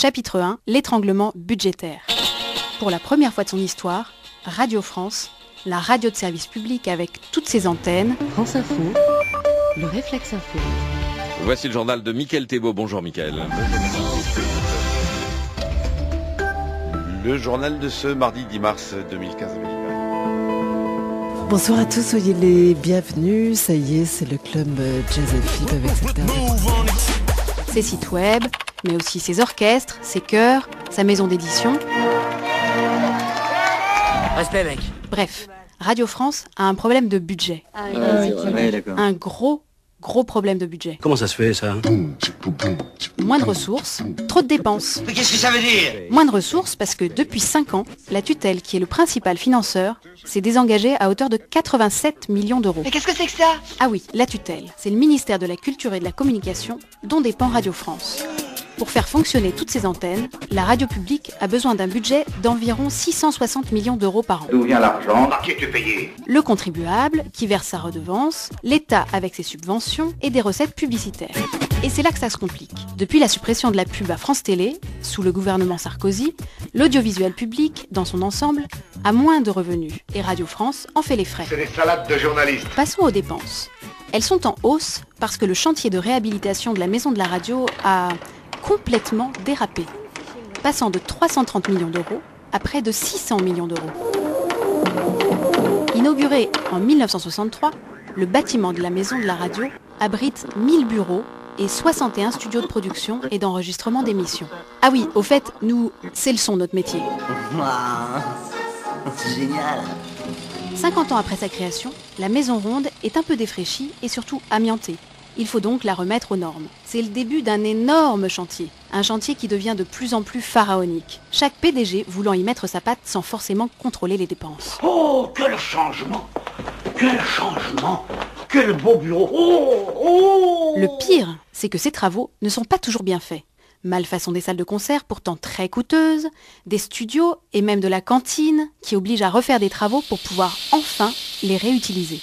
Chapitre 1, l'étranglement budgétaire. Pour la première fois de son histoire, Radio France, la radio de service public avec toutes ses antennes. France Info, le réflexe info. Voici le journal de Mickaël Thébault. Bonjour Mickaël. Le journal de ce mardi 10 mars 2015. Bonsoir à tous, soyez les bienvenus. Ça y est, c'est le club Jazz & avec cette Ses sites web, mais aussi ses orchestres, ses chœurs, sa maison d'édition. Respect, mec. Bref, Radio France a un problème de budget. Un gros problème de budget. Comment ça se fait, ça? Moins de ressources, trop de dépenses. Mais qu'est-ce que ça veut dire? Moins de ressources parce que depuis 5 ans, la tutelle, qui est le principal financeur, s'est désengagée à hauteur de 87 millions d'euros. Mais qu'est-ce que c'est que ça? Ah oui, la tutelle, c'est le ministère de la Culture et de la Communication dont dépend Radio France. Pour faire fonctionner toutes ces antennes, la radio publique a besoin d'un budget d'environ 660 millions d'euros par an. D'où vient l'argent? Par qui es-tu payé? Le contribuable, qui verse sa redevance, l'État avec ses subventions et des recettes publicitaires. Et c'est là que ça se complique. Depuis la suppression de la pub à France Télé, sous le gouvernement Sarkozy, l'audiovisuel public, dans son ensemble, a moins de revenus. Et Radio France en fait les frais. C'est des salades de journalistes. Passons aux dépenses. Elles sont en hausse parce que le chantier de réhabilitation de la maison de la radio a complètement dérapé, passant de 330 millions d'euros à près de 600 millions d'euros. Inauguré en 1963, le bâtiment de la maison de la radio abrite 1000 bureaux et 61 studios de production et d'enregistrement d'émissions. Ah oui, au fait, nous, c'est le son notre métier. C'est génial. 50 ans après sa création, la Maison Ronde est un peu défraîchie et surtout amiantée. Il faut donc la remettre aux normes. C'est le début d'un énorme chantier. Un chantier qui devient de plus en plus pharaonique. Chaque PDG voulant y mettre sa patte sans forcément contrôler les dépenses. Oh, quel changement! Quel changement! Quel beau bureau! Oh! Le pire, c'est que ces travaux ne sont pas toujours bien faits. Malfaçon des salles de concert, pourtant très coûteuses, des studios et même de la cantine qui obligent à refaire des travaux pour pouvoir enfin les réutiliser.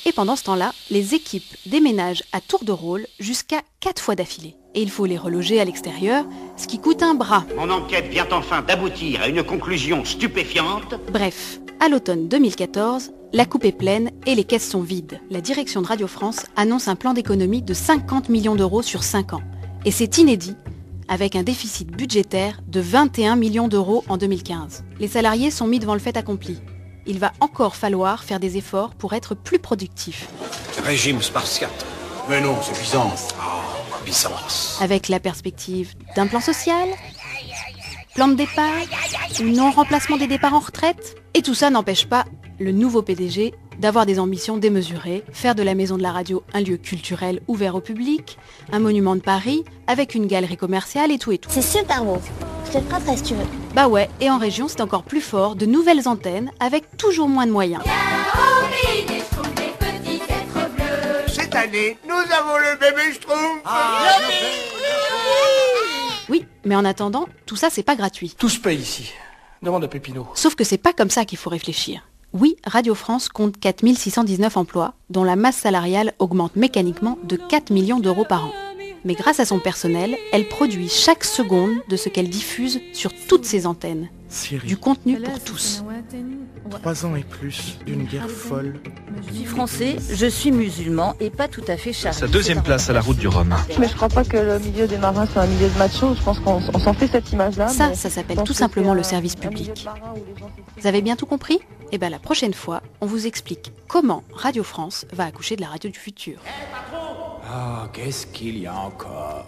Et pendant ce temps-là, les équipes déménagent à tour de rôle jusqu'à 4 fois d'affilée. Et il faut les reloger à l'extérieur, ce qui coûte un bras. Mon enquête vient enfin d'aboutir à une conclusion stupéfiante. Bref, à l'automne 2014, la coupe est pleine et les caisses sont vides. La direction de Radio France annonce un plan d'économie de 50 millions d'euros sur 5 ans. Et c'est inédit, avec un déficit budgétaire de 21 millions d'euros en 2015. Les salariés sont mis devant le fait accompli. Il va encore falloir faire des efforts pour être plus productifs. Régime spartiate. Mais non, c'est Byzance. Oh, Byzance. Avec la perspective d'un plan social, plan de départ ou non-remplacement des départs en retraite. Et tout ça n'empêche pas le nouveau PDG d'avoir des ambitions démesurées, faire de la Maison de la Radio un lieu culturel ouvert au public, un monument de Paris, avec une galerie commerciale et tout et tout. C'est super beau. Je te le prêterai si tu veux. Bah ouais, et en région c'est encore plus fort, de nouvelles antennes avec toujours moins de moyens. Cette année, nous avons le bébé Schtroumpf. Oui, mais en attendant, tout ça c'est pas gratuit. Tout se paye ici. Demande à Pépino. Sauf que c'est pas comme ça qu'il faut réfléchir. Oui, Radio France compte 4619 emplois, dont la masse salariale augmente mécaniquement de 4 millions d'euros par an. Mais grâce à son personnel, elle produit chaque seconde de ce qu'elle diffuse sur toutes ses antennes. Du contenu pour tous. 3 ans et plus d'une guerre folle. Je suis français, je suis musulman et pas tout à fait chargé. Sa deuxième place à la route du Rhum. Mais je crois pas que le milieu des marins c'est un milieu de machos, je pense qu'on s'en fait cette image-là. Ça s'appelle tout simplement le service public. Vous avez bien tout compris ? Eh bien la prochaine fois, on vous explique comment Radio France va accoucher de la radio du futur. Ah, qu'est-ce qu'il y a encore?